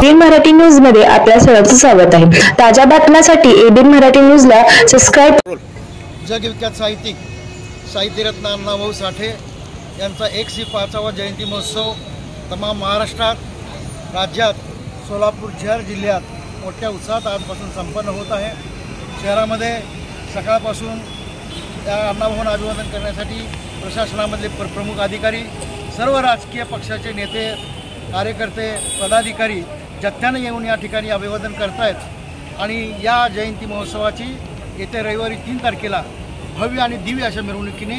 ABN Marathi news मध्ये आपल्या सर्वांचं स्वागत आहे। ताज्या बातम्यांसाठी एबीएन मराठी न्यूजला सबस्क्राइब। जगविख्यात साहित्यरत्न अण्णाभाऊ साठे यांचा 105वा जयंती महोत्सव तमाम महाराष्ट्रात, राज्यात, सोलापूर शहर जिल्ह्यात मोठ्या उत्साहात आजपासून संपन्न होत आहे। शहरामध्ये सकाळपासून त्या अण्णाभाऊंना अभिवादन करण्यासाठी प्रशासनामधले प्रमुख अधिकारी, सर्व राजकीय पक्षाचे नेते, कार्यकर्ते, पदाधिकारी जथ्याने येऊन या ठिकाणी अभिवादन करतायत। आणि या जयंती महोत्सवाची येत्या रविवारी 3 तारखेला भव्य आणि दिव्य अशा मिरवणुकीने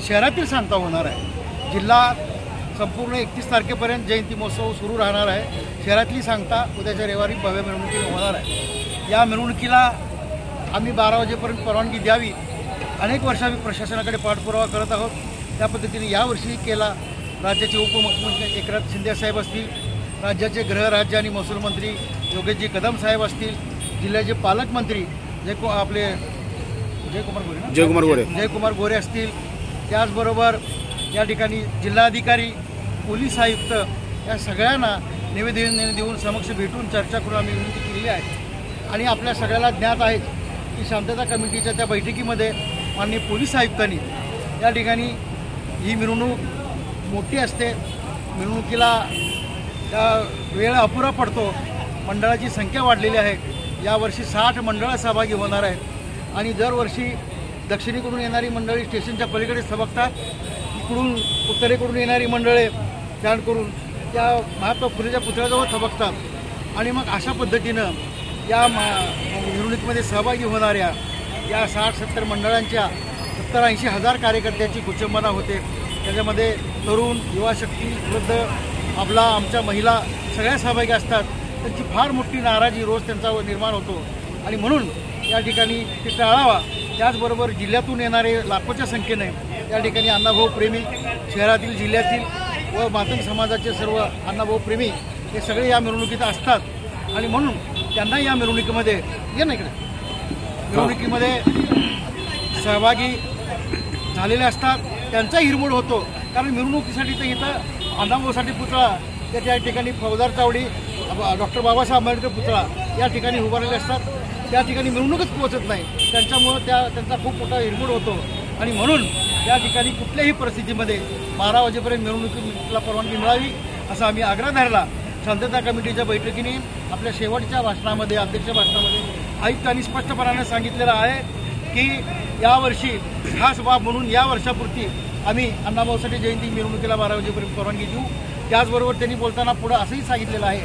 शहरातील सांगता होणार आहे। जिल्हा संपूर्ण 31 तारखेपर्यंत जयंती महोत्सव सुरू राहणार आहे। शहरातली सांगता उद्याच्या रविवारी भव्य मिरवणुकीने होणार आहे। या मिरवणुकीला आम्ही 12 वाजेपर्यंत परवानगी द्यावी अनेक वर्ष आम्ही प्रशासनाकडे पाठपुरावा करत आहोत। त्या पद्धतीने यावर्षी केला। राज्याचे उपमुख्यमंत्री एकनाथ शिंदे साहेब असतील, राज्याचे गृह राज्य आणि महसूल मंत्री योगेशजी कदम साहेब असतील, जिल्ह्याचे पालकमंत्री जयकुमार गोरे असतील, त्याचबरोबर या ठिकाणी जिल्हाधिकारी, पोलीस आयुक्त या सगळ्यांना निवेदन देऊन समक्ष भेटून चर्चा करून आम्ही विनंती केलेली आहे। आणि आपल्या सगळ्याला ज्ञात आहे की शांतता कमिटीच्या त्या बैठकीमध्ये माननीय पोलीस आयुक्तांनी या ठिकाणी ही मिरवणूक मोठी असते, मिरवणुकीला त्या वेळ अपुरा पडतो, मंडळाची संख्या वाढलेली आहे। यावर्षी 60 मंडळं सहभागी होणार आहेत। आणि दरवर्षी दक्षिणेकडून येणारी मंडळी स्टेशनच्या पलीकडे थबकतात, इकडून उत्तरेकडून येणारी मंडळे त्याकडून त्या महात्मा फुलेच्या पुतळ्याजवळ थबकतात। आणि मग अशा पद्धतीनं या मिरवणुकीमध्ये सहभागी होणाऱ्या या 60-70 मंडळांच्या 70-80 हजार कार्यकर्त्यांची कुचंबना होते। त्याच्यामध्ये तरुण, युवा शक्ती, वृद्ध, आमच्या महिला सगळ्या सहभागी असतात। त्यांची फार मोठी नाराजी रोज त्यांचा निर्माण होतो आणि म्हणून या ठिकाणी ते टाळावा। त्याचबरोबर जिल्ह्यातून येणारे लाखोच्या संख्येने या ठिकाणी अण्णाभाऊ प्रेमी, शहरातील, जिल्ह्यातील व मातंग समाजाचे सर्व अण्णाभाऊ प्रेमी हे सगळे या मिरवणुकीत असतात। आणि म्हणून त्यांना या मिरवणुकीमध्ये सहभागी झालेले असतात। त्यांचा हिरमोड होतो, कारण मिरवणुकीसाठी तर इथं अण्णाभाऊसाठी पुतळा, त्या ठिकाणी फौजदार चावडी, डॉक्टर बाबासाहेब आंबेडकर पुतळा या ठिकाणी उभारलेले असतात। त्या ठिकाणी मिरवणूकच पोहोचत नाही, त्यांच्यामुळं त्यांचा खूप मोठा हिरमोड होतो। आणि म्हणून या ठिकाणी कुठल्याही परिस्थितीमध्ये 12 वाजेपर्यंत मिरवणुकीला परवानगी मिळावी असा आम्ही आग्रह धरला। शांतता कमिटीच्या बैठकीने आपल्या शेवटच्या भाषणामध्ये, अध्यक्ष भाषणामध्ये आयुक्तांनी स्पष्टपणाने सांगितलेलं आहे की यावर्षी खास बाब म्हणून या वर्षापुरती आम्ही अण्णाभाऊसाठी जयंती मिरवणुकीला 12 वाजेपर्यंत परवानगी देऊ। त्याचबरोबर त्यांनी बोलताना पुढं असंही सांगितलेलं आहे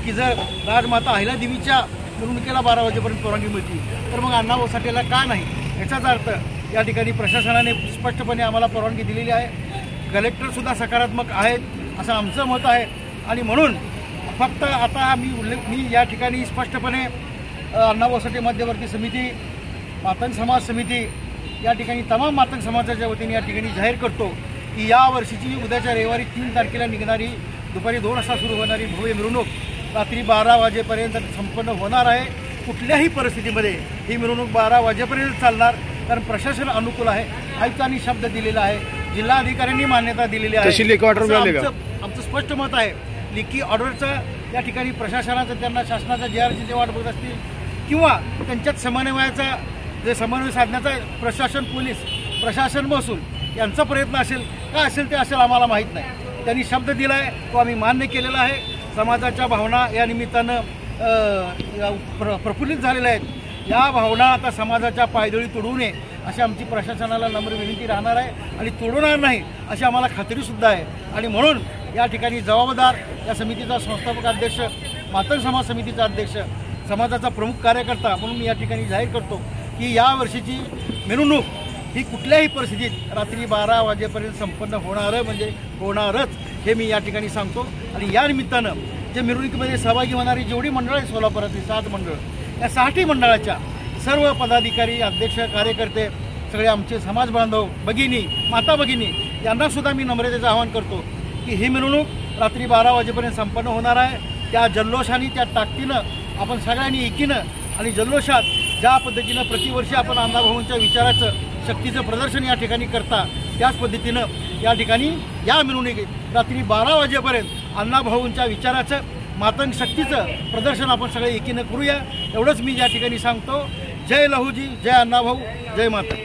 की जर राजमाता अहिल्यादेवीच्या मिरवणुकीला 12 वाजेपर्यंत परवानगी मिळते तर मग अण्णाभाऊसाठीला का नाही, याचाच अर्थ या ठिकाणी प्रशासनाने स्पष्टपणे आम्हाला परवानगी दिलेली आहे। कलेक्टरसुद्धा सकारात्मक आहेत असं आमचं मत आहे। आणि म्हणून फक्त आता मी या ठिकाणी स्पष्टपणे अण्णाभाऊसाठी मध्यवर्ती समिती, मातंग समाज समिती या ठिकाणी तमाम मातंग समाजाच्या वतीने या ठिकाणी जाहीर करतो की या वर्षीची उद्याच्या रविवारी 3 तारखेला निघणारी दुपारी 2 वाजता सुरू होणारी भव्य मिरवणूक रात्री 12 वाजेपर्यंत संपन्न होणार आहे। कुठल्याही परिस्थितीमध्ये ही मिरवणूक 12 वाजेपर्यंत चालणार, कारण प्रशासन अनुकूल आहे। आयुक्तांनी शब्द दिलेला आहे, जिल्हाधिकाऱ्यांनी मान्यता दिलेली आहे। आमचं स्पष्ट मत आहे, लेखी ऑर्डरचं या ठिकाणी प्रशासनाचं, त्यांना शासनाचा JRची जे वाट बघत असतील किंवा त्यांच्यात समन्वयाचा जे समन्वय साधण्याचा प्रशासन, पोलीस, प्रशासन, महसूल यांचा प्रयत्न असेल का असेल ते असेल आम्हाला माहीत नाही। त्यांनी शब्द दिला आहे, तो आम्ही मान्य केलेला आहे। समाजाच्या भावना या निमित्तानं प्रफुल्लित झालेल्या आहेत। या भावना आता समाजाच्या पायदळी तोडू नये अशी आमची प्रशासनाला नम्र विनंती राहणार आहे आणि तोडणार नाही अशी आम्हाला खात्रीसुद्धा आहे। आणि म्हणून या ठिकाणी जबाबदार या समितीचा संस्थापक अध्यक्ष, मातंग समाज समितीचा अध्यक्ष, समाजाचा प्रमुख कार्यकर्ता म्हणून मी या ठिकाणी जाहीर करतो की या वर्षीची मिरवणूक ही कुठल्याही परिस्थितीत रात्री 12 वाजेपर्यंत संपन्न होणारच हे मी या ठिकाणी सांगतो। आणि या निमित्तानं जे मिरवणुकीमध्ये सहभागी होणारी जेवढी मंडळं आहेत सोलापुरातली 7 मंडळं, या 60 मंडळाच्या सर्व पदाधिकारी, अध्यक्ष, कार्यकर्ते, सगळे आमचे समाज बांधव, भगिनी, माता भगिनी यांनासुद्धा मी नम्रतेचं आवाहन करतो की ही मिरवणूक रात्री 12 वाजेपर्यंत संपन्न होणार आहे। त्या जल्लोषाने, त्या ताकदीनं आपण सगळ्यांनी एकीनं आणि जल्लोषात ज्या पद्धतीनं प्रतिवर्षी आपण अण्णाभाऊंच्या विचाराचं, शक्तीचं प्रदर्शन या ठिकाणी करता, त्याच पद्धतीनं या ठिकाणी या मिरवणुकीत रात्री 12 वाजेपर्यंत अण्णाभाऊंच्या विचाराचं, मातंग शक्तीचं प्रदर्शन आपण सगळे एकीनं करूया, एवढंच मी या ठिकाणी सांगतो. जय लहूजी, जय अण्णाभाऊ, जय माता.